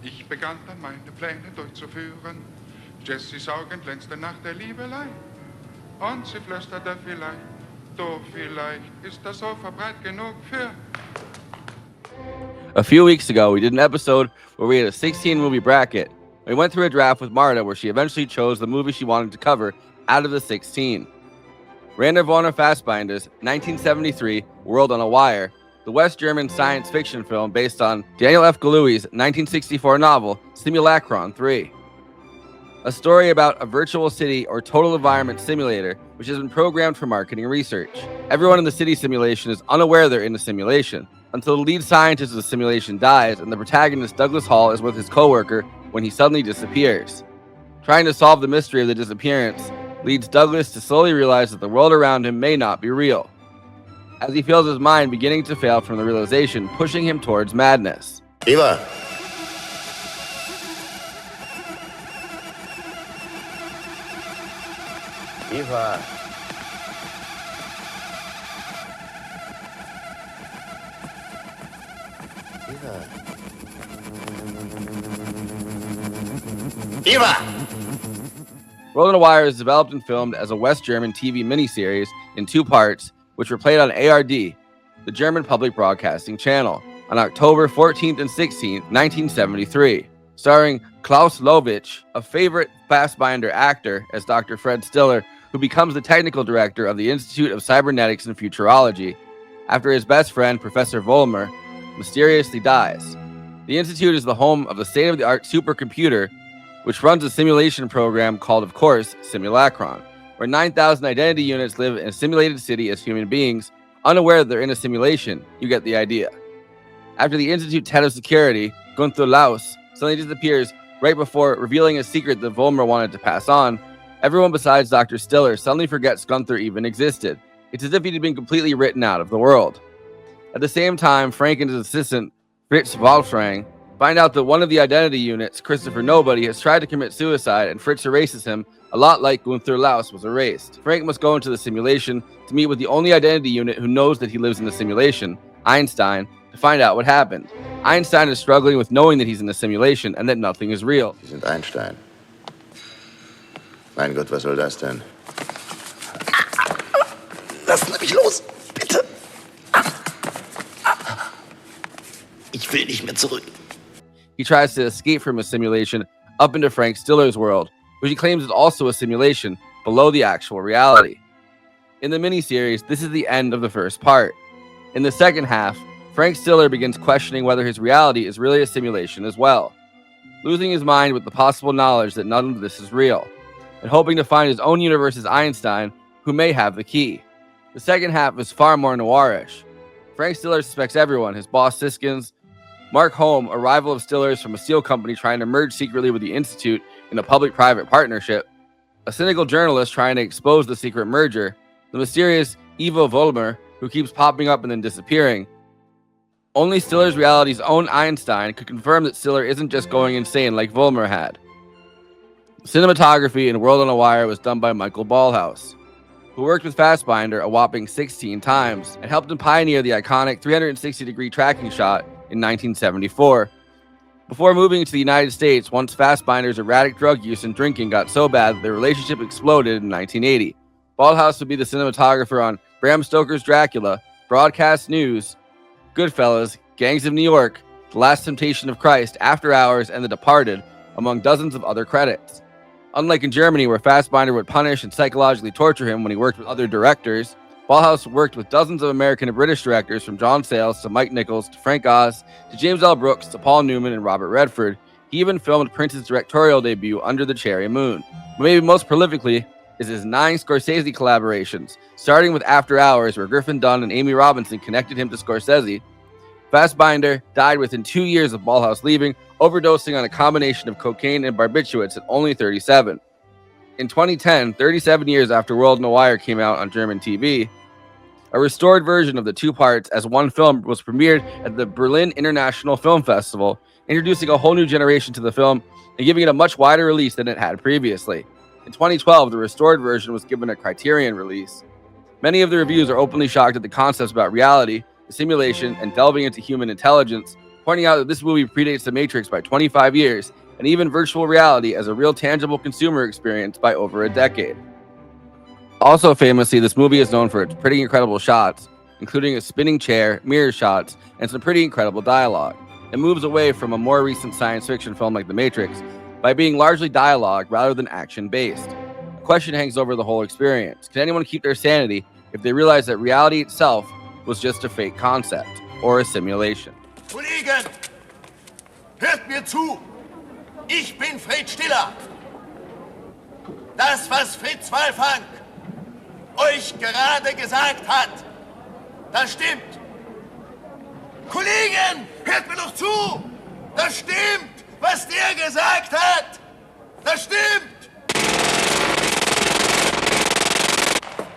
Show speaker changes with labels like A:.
A: Ich begann dann meine Pläne durchzuführen. Jessys Augen glänzten nach der Liebelei. Und sie flüsterte vielleicht, du, vielleicht ist das Sofa breit genug für...
B: A few weeks ago, we did an episode where we had a 16 movie bracket. We went through a draft with Marta where she eventually chose the movie she wanted to cover out of the 16. Werner Fassbinder's 1973 World on a Wire, the West German science fiction film based on Daniel F. Galoui's 1964 novel Simulacron 3. A story about a virtual city or total environment simulator which has been programmed for marketing research. Everyone in the city simulation is unaware they're in a simulation until the lead scientist of the simulation dies and the protagonist Douglas Hall is with his coworker when he suddenly disappears. Trying to solve the mystery of the disappearance leads Douglas to slowly realize that the world around him may not be real, as he feels his mind beginning to fail from the realization, pushing him towards madness.
C: Eva! Eva! Eva!
B: World on a Wire is developed and filmed as a West German TV miniseries in 2 parts, which were played on ARD, the German public broadcasting channel, on October 14th and 16th, 1973, starring Klaus Lovitch, a favorite Fassbinder actor, as Dr. Fred Stiller, who becomes the technical director of the Institute of Cybernetics and Futurology, after his best friend, Professor Vollmer, mysteriously dies. The Institute is the home of the state-of-the-art supercomputer, which runs a simulation program called, of course, Simulacron, where 9,000 identity units live in a simulated city as human beings, unaware that they're in a simulation. You get the idea. After the Institute's head of security, Gunther Laus, suddenly disappears right before revealing a secret that Vollmer wanted to pass on, everyone besides Dr. Stiller suddenly forgets Gunther even existed. It's as if he'd been completely written out of the world. At the same time, Frank and his assistant, Fritz Wolfgang, find out that one of the identity units, Christopher Nobody, has tried to commit suicide and Fritz erases him, a lot like Gunther Laus was erased. Frank must go into the simulation to meet with the only identity unit who knows that he lives in the simulation, Einstein, to find out what happened. Einstein is struggling with knowing that he's in the simulation and that nothing is real.
C: Sie sind Einstein. Mein Gott, was soll das denn?
D: Lassen Sie mich los, bitte. Ich will nicht mehr zurück.
B: He tries to escape from a simulation up into Frank Stiller's world, which he claims is also a simulation below the actual reality. In the miniseries, this is the end of the first part. In the second half, Frank Stiller begins questioning whether his reality is really a simulation as well, losing his mind with the possible knowledge that none of this is real, and hoping to find his own universe as Einstein, who may have the key. The second half is far more noirish. Frank Stiller suspects everyone, his boss Siskins, Mark Holm, a rival of Stiller's from a steel company trying to merge secretly with the Institute in a public-private partnership, a cynical journalist trying to expose the secret merger, the mysterious Ivo Vollmer, who keeps popping up and then disappearing. Only Stiller's reality's own Einstein could confirm that Stiller isn't just going insane like Vollmer had. Cinematography in World on a Wire was done by Michael Ballhaus, who worked with Fassbinder a whopping 16 times and helped him pioneer the iconic 360-degree tracking shot in 1974. Before moving to the United States, once Fassbinder's erratic drug use and drinking got so bad that their relationship exploded in 1980. Ballhaus would be the cinematographer on Bram Stoker's Dracula, Broadcast News, Goodfellas, Gangs of New York, The Last Temptation of Christ, After Hours, and The Departed, among dozens of other credits. Unlike in Germany, where Fassbinder would punish and psychologically torture him when he worked with other directors, Ballhaus worked with dozens of American and British directors, from John Sayles to Mike Nichols to Frank Oz to James L. Brooks to Paul Newman and Robert Redford. He even filmed Prince's directorial debut, Under the Cherry Moon. But maybe most prolifically is his 9 Scorsese collaborations, starting with After Hours, where Griffin Dunne and Amy Robinson connected him to Scorsese. Fassbinder died within 2 years of Ballhaus leaving, overdosing on a combination of cocaine and barbiturates at only 37. In 2010, 37 years after World on a Wire came out on German TV, a restored version of the 2 parts as one film was premiered at the Berlin International Film Festival, introducing a whole new generation to the film and giving it a much wider release than it had previously. In 2012, the restored version was given a Criterion release. Many of the reviews are openly shocked at the concepts about reality, the simulation, and delving into human intelligence, pointing out that this movie predates The Matrix by 25 years and even virtual reality as a real tangible consumer experience by over a decade. Also famously, this movie is known for its pretty incredible shots, including a spinning chair, mirror shots, and some pretty incredible dialogue. It moves away from a more recent science fiction film like The Matrix by being largely dialogue rather than action-based. A question hangs over the whole experience. Can anyone keep their sanity if they realize that reality itself was just a fake concept or a simulation?
E: Kollegen, hört mir zu. Ich bin Fred Stiller. Das, was Fritz Walfang euch gerade gesagt hat, das stimmt. Kollegen, hört mir doch zu. Das stimmt, was der gesagt hat. Das stimmt.